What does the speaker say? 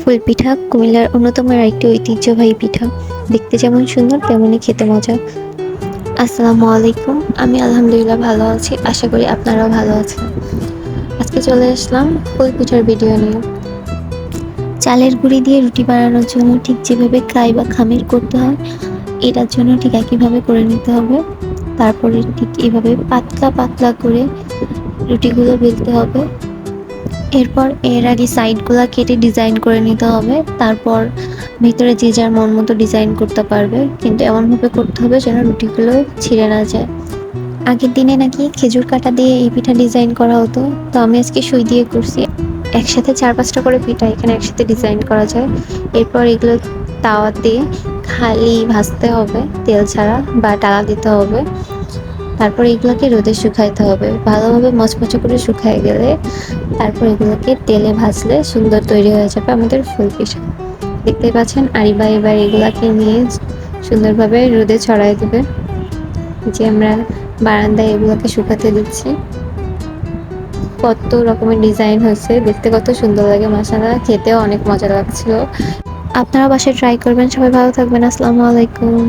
ফুল পিঠা কুমিল্লার অন্যতম একটি ঐতিহ্যবাহী পিঠা। দেখতে যেমন সুন্দর তেমনই খেতে মজা। আসসালামু আলাইকুম। আমি আলহামদুলিল্লাহ ভালো আছি। আশা করি আপনারাও ভালো আছেন। আজকে চলে আসলাম ফুল পিঠার ভিডিও নিয়ে। চালের গুঁড়ি দিয়ে রুটি বানানোর জন্য ঠিক যেভাবে কাই বা খামির করতে হয়, এটার জন্য ঠিক একইভাবে করে নিতে হবে। তারপরে ঠিক এভাবে পাতলা পাতলা করে রুটিগুলো বেলতে হবে। এরপর এর আগে সাইডগুলো কেটে ডিজাইন করে নিতে হবে। তারপর ভিতরে যে যার মন মতো ডিজাইন করতে পারবে, কিন্তু এমনভাবে করতে হবে যেন রুটিগুলো ছিঁড়ে না যায়। আগের দিনে নাকি খেজুর কাটা দিয়ে এই পিঠা ডিজাইন করা হতো, তো আমি আজকে সুই দিয়ে করছি। একসাথে 4-5টা করে পিঠা এখানে একসাথে ডিজাইন করা যায়। এরপর এগুলো তাওয়াতে খালি ভাজতে হবে, তেল ছাড়া, বা ডালা দিতে হবে। তারপর এগুলোকে রোদে শুকাইতে হবে, ভালোভাবে মচমচে করে শুকায় গেলে তারপর এগুলোকে তেলে ভাজলে সুন্দর তৈরি হয়ে যাবে আমাদের ফুল পিঠা। দেখতে পাচ্ছেন আরিবা এবার এগুলাকে নিয়ে সুন্দরভাবে রোদে ছড়াই দেবে। যে আমরা বারান্দায় এগুলোকে শুকাতে দিচ্ছি। কত রকমের ডিজাইন হয়েছে, দেখতে কত সুন্দর লাগে, মাশাআল্লাহ খেতেও অনেক মজা লাগছিল। আপনারা বাসায় ট্রাই করবেন। সবাই ভালো থাকবেন। আসসালামু আলাইকুম।